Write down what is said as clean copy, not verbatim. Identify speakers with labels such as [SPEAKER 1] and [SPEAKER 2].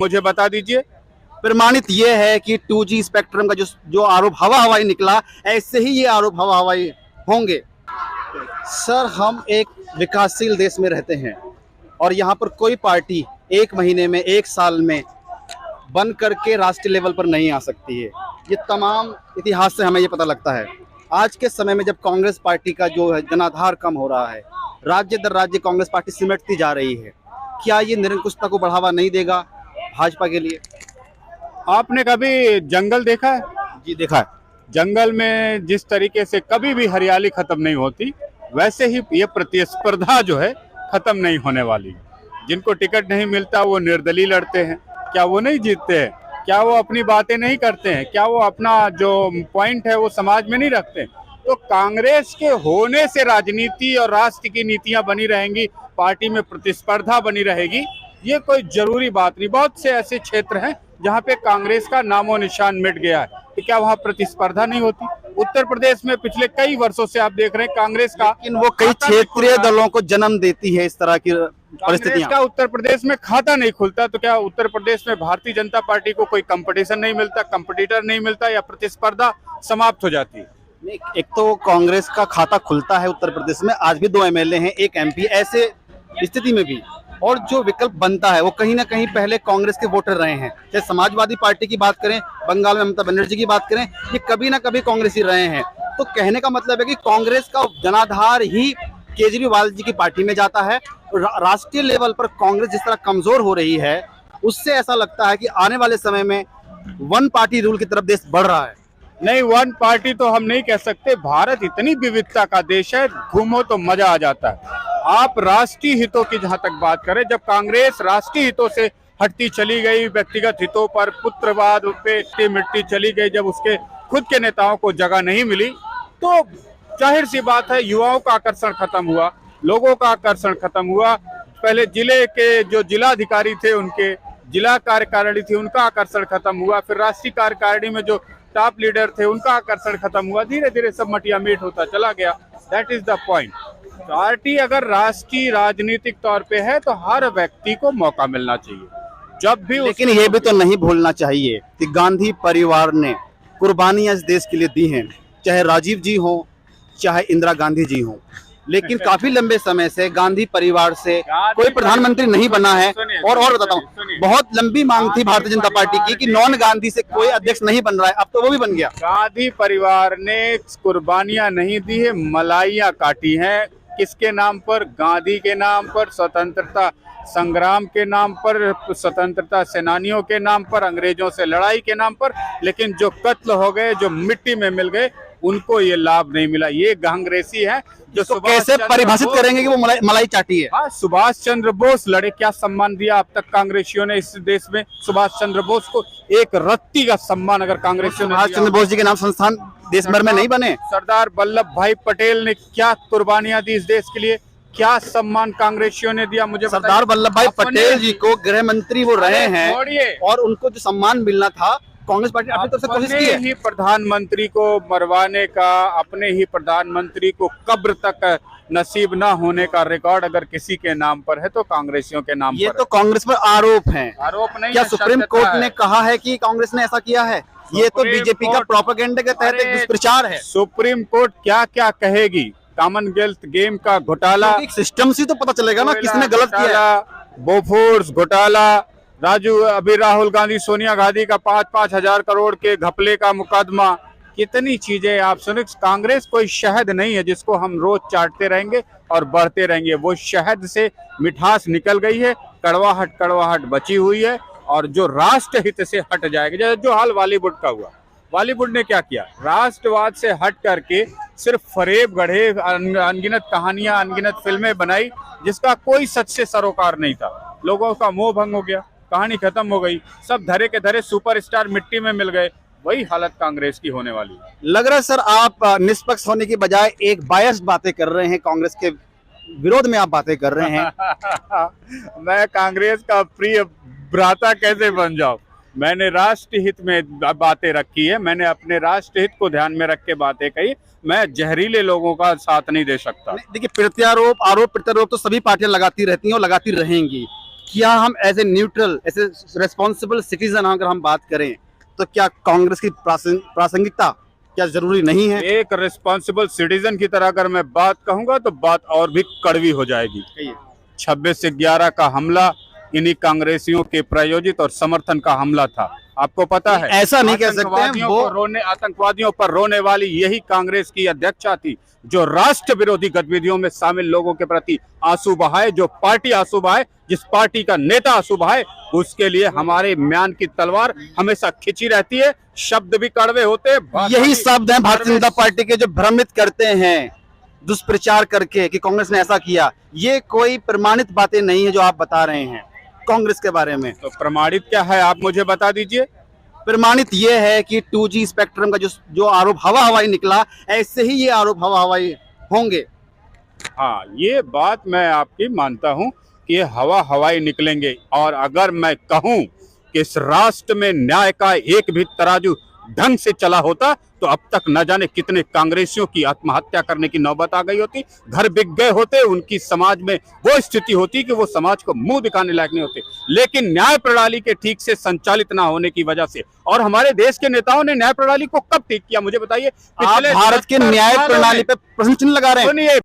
[SPEAKER 1] मुझे बता दीजिए।
[SPEAKER 2] प्रमाणित ये है कि 2G स्पेक्ट्रम का जो जो आरोप हवा हवाई निकला, ऐसे ही ये आरोप हवा हवाई होंगे। सर, हम एक विकासशील देश में रहते हैं और यहाँ पर कोई पार्टी एक महीने में, एक साल में बन करके राष्ट्रीय लेवल पर नहीं आ सकती है। ये तमाम इतिहास से हमें ये पता लगता है। आज के समय में जब कांग्रेस पार्टी का जो है जनाधार कम हो रहा है, राज्य दर राज्य कांग्रेस पार्टी सिमटती जा रही है, क्या ये निरंकुशता को बढ़ावा नहीं देगा भाजपा के लिए?
[SPEAKER 1] आपने कभी जंगल देखा है?
[SPEAKER 2] जी, देखा है।
[SPEAKER 1] जंगल में जिस तरीके से कभी भी हरियाली खत्म नहीं होती, वैसे ही ये प्रतिस्पर्धा जो है खत्म नहीं होने वाली। जिनको टिकट नहीं मिलता वो निर्दलीय लड़ते हैं, क्या वो नहीं जीतते हैं? क्या वो अपनी बातें नहीं करते हैं? क्या वो अपना जो पॉइंट है वो समाज में नहीं रखते? तो कांग्रेस के होने से राजनीति और राष्ट्र की नीतियां बनी रहेंगी, पार्टी में प्रतिस्पर्धा बनी रहेगी, ये कोई जरूरी बात नहीं। बहुत से ऐसे क्षेत्र हैं जहाँ पे कांग्रेस का नामो निशान मिट गया है, तो क्या वहाँ प्रतिस्पर्धा नहीं होती? उत्तर प्रदेश में पिछले कई वर्षों से आप देख रहे हैं कांग्रेस का,
[SPEAKER 2] लेकिन वो कई क्षेत्रीय दलों को जन्म देती है इस तरह की परिस्थितियां।
[SPEAKER 1] का उत्तर प्रदेश में खाता नहीं खुलता, तो क्या उत्तर प्रदेश में भारतीय जनता पार्टी को कोई कंपटीशन नहीं मिलता, कंपटीटर नहीं मिलता, या प्रतिस्पर्धा समाप्त हो जाती है?
[SPEAKER 2] एक तो कांग्रेस का खाता खुलता है उत्तर प्रदेश में, आज भी 2 MLA हैं, 1 MP। ऐसे स्थिति में भी और जो विकल्प बनता है वो कहीं ना कहीं पहले कांग्रेस के वोटर रहे हैं। चाहे समाजवादी पार्टी की बात करें, बंगाल में ममता बनर्जी की बात करें, ये कभी ना कभी कांग्रेस ही रहे हैं। तो कहने का मतलब है कि कांग्रेस का जनाधार ही केजरीवाल जी की पार्टी में जाता है। राष्ट्रीय लेवल पर कांग्रेस जिस तरह कमजोर हो रही है, उससे ऐसा लगता है कि आने वाले समय में वन पार्टी रूल की तरफ देश बढ़ रहा है।
[SPEAKER 1] नहीं, वन पार्टी तो हम नहीं कह सकते। भारत इतनी विविधता का देश है, घूमो तो मजा आ जाता है। आप राष्ट्रीय हितों की जहां तक बात करें, जब कांग्रेस राष्ट्रीय हितों से हटती चली गई, व्यक्तिगत हितों पर, पुत्रवाद पे मिट्टी चली गई, जब उसके खुद के नेताओं को जगह नहीं मिली, तो जाहिर सी बात है युवाओं का आकर्षण खत्म हुआ, लोगों का आकर्षण खत्म हुआ। पहले जिले के जो जिलाधिकारी थे, उनके जिला कार्यकारिणी थी, उनका आकर्षण खत्म हुआ। फिर राष्ट्रीय कार्यकारिणी में जो टॉप लीडर थे, उनका आकर्षण खत्म हुआ। धीरे धीरे सब मटिया मीट होता चला गया। That is the point. Party अगर राष्ट्रीय राजनीतिक तौर पे है तो हर व्यक्ति को मौका मिलना चाहिए जब भी।
[SPEAKER 2] लेकिन ये भी तो नहीं भूलना चाहिए कि गांधी परिवार ने कुर्बानियां इस देश के लिए दी हैं, चाहे राजीव जी हो, चाहे इंदिरा गांधी जी हो। लेकिन काफी लंबे समय से गांधी परिवार से कोई प्रधानमंत्री नहीं बना है। और बताता हूँ, बहुत लंबी मांग थी भारतीय जनता पार्टी की कि नॉन गांधी से कोई अध्यक्ष नहीं बन रहा है, अब तो वो भी बन गया।
[SPEAKER 1] गांधी परिवार ने कुर्बानियां नहीं दी है, मलाइयां काटी हैं। किसके नाम पर? गांधी के नाम पर, स्वतंत्रता संग्राम के नाम पर, स्वतंत्रता सेनानियों के नाम पर, अंग्रेजों से लड़ाई के नाम पर। लेकिन जो कत्ल हो गए, जो मिट्टी में मिल गए, उनको ये लाभ नहीं मिला। ये कांग्रेसी है जो
[SPEAKER 2] तो कैसे परिभाषित करेंगे कि वो मलाई चाटी है?
[SPEAKER 1] हाँ, सुभाष चंद्र बोस लड़े, क्या सम्मान दिया अब तक कांग्रेसियों ने इस देश में? सुभाष चंद्र बोस को एक रत्ती का सम्मान अगर कांग्रेसियों ने,
[SPEAKER 2] सुभाष चंद्र बोस जी के नाम संस्थान देश भर में नहीं बने।
[SPEAKER 1] सरदार वल्लभ भाई पटेल ने क्या कुर्बानियां दी इस देश के लिए? क्या सम्मान कांग्रेसियों ने दिया? मुझे
[SPEAKER 2] सरदार वल्लभ भाई पटेल जी को गृह मंत्री वो रहे हैं, और उनको जो सम्मान मिलना था कांग्रेस पार्टी अपनी तरफ से कोशिश की है।
[SPEAKER 1] ही प्रधानमंत्री को मरवाने का, अपने ही प्रधानमंत्री को कब्र तक नसीब ना होने का रिकॉर्ड अगर किसी के नाम पर है तो कांग्रेसियों के नाम
[SPEAKER 2] ये
[SPEAKER 1] पर।
[SPEAKER 2] तो कांग्रेस पर आरोप है।
[SPEAKER 1] आरोप नहीं,
[SPEAKER 2] क्या सुप्रीम कोर्ट ने कहा है कि कांग्रेस ने ऐसा किया है? ये तो बीजेपी का प्रोपेगेंडा के तहत एक दुष्प्रचार है।
[SPEAKER 1] सुप्रीम कोर्ट क्या क्या कहेगी? कॉमनवेल्थ गेम का घोटाला,
[SPEAKER 2] सिस्टम से तो पता चलेगा ना किसने गलत किया है।
[SPEAKER 1] बोफोर्स घोटाला, अभी राहुल गांधी सोनिया गांधी का 5-5 हजार करोड़ के घपले का मुकदमा, कितनी चीजें आप सुने। कांग्रेस कोई शहद नहीं है जिसको हम रोज चाटते रहेंगे और बढ़ते रहेंगे। वो शहद से मिठास निकल गई है, कड़वाहट बची हुई है, और जो राष्ट्र हित से हट जाएगा, जैसे जो हाल बॉलीवुड का हुआ। बॉलीवुड ने क्या किया? राष्ट्रवाद से हट करके सिर्फ फरेब गढ़े, अनगिनत कहानियां, अनगिनत फिल्में बनाई, जिसका कोई सच से सरोकार नहीं था। लोगों का मोह भंग हो गया, कहानी खत्म हो गई, सब धरे के धरे सुपरस्टार मिट्टी में मिल गए। वही हालत कांग्रेस की होने वाली है।
[SPEAKER 2] लग रहा है सर आप निष्पक्ष होने की बजाय एक बायस्ड बातें कर रहे हैं, कांग्रेस के विरोध में आप बातें कर रहे हैं।
[SPEAKER 1] मैं कांग्रेस का प्रिय भ्राता कैसे बन जाऊं? मैंने राष्ट्र हित में बातें रखी है, मैंने अपने राष्ट्र हित को ध्यान में रख के बातें कही। मैं जहरीले लोगों का साथ नहीं दे सकता।
[SPEAKER 2] देखिए, प्रत्यारोप, आरोप प्रत्यारोप तो सभी पार्टियां लगाती रहती हैं और लगाती रहेंगी। क्या हम as a neutral, as a responsible citizen अगर हम बात करें तो क्या कांग्रेस की प्रासंगिकता क्या जरूरी नहीं है?
[SPEAKER 1] एक रिस्पॉन्सिबल सिटीजन की तरह अगर मैं बात कहूंगा तो बात और भी कड़वी हो जाएगी। 26/11 का हमला इन्हीं कांग्रेसियों के प्रायोजित और समर्थन का हमला था। आपको पता है,
[SPEAKER 2] ऐसा नहीं कह सकते हैं,
[SPEAKER 1] आतंकवादियों पर रोने वाली यही कांग्रेस की अध्यक्षा थी, जो राष्ट्र विरोधी गतिविधियों में शामिल लोगों के प्रति आंसू बहाए, जो पार्टी आंसू बहाए, जिस पार्टी का नेता आंसू बहाए, उसके लिए हमारे म्यान की तलवार हमेशा खिंची रहती है। शब्द भी कड़वे होते हैं।
[SPEAKER 2] यही शब्द हैं भारतीय जनता पार्टी के जो भ्रमित करते हैं दुष्प्रचार करके कि कांग्रेस ने ऐसा किया। ये कोई प्रमाणित बातें नहीं है जो आप बता रहे हैं कांग्रेस के बारे में।
[SPEAKER 1] तो प्रमाणित क्या है, आप मुझे बता दीजिए।
[SPEAKER 2] प्रमाणित ये है कि 2G स्पेक्ट्रम का जो आरोप हवा हवाई निकला, ऐसे ही ये आरोप हवा हवाई होंगे।
[SPEAKER 1] हाँ, ये बात मैं आपकी मानता हूं कि ये हवा हवाई निकलेंगे। और अगर मैं कहूं कि इस राष्ट्र में न्याय का एक भी तराजू ढंग से चला होता तो अब तक न जाने कितने कांग्रेसियों की आत्महत्या करने की नौबत आ गई होती, घर बिक गए होते, उनकी समाज में वो स्थिति होती कि वो समाज को मुंह दिखाने लायक नहीं होते। लेकिन न्याय प्रणाली के ठीक से संचालित ना होने की वजह से, और हमारे देश के नेताओं ने न्याय प्रणाली को कब ठीक किया, मुझे बताइए।
[SPEAKER 2] आप भारत के न्याय प्रणाली पे प्रश्न चिन्ह लगा रहे हैं।
[SPEAKER 1] सुनिए,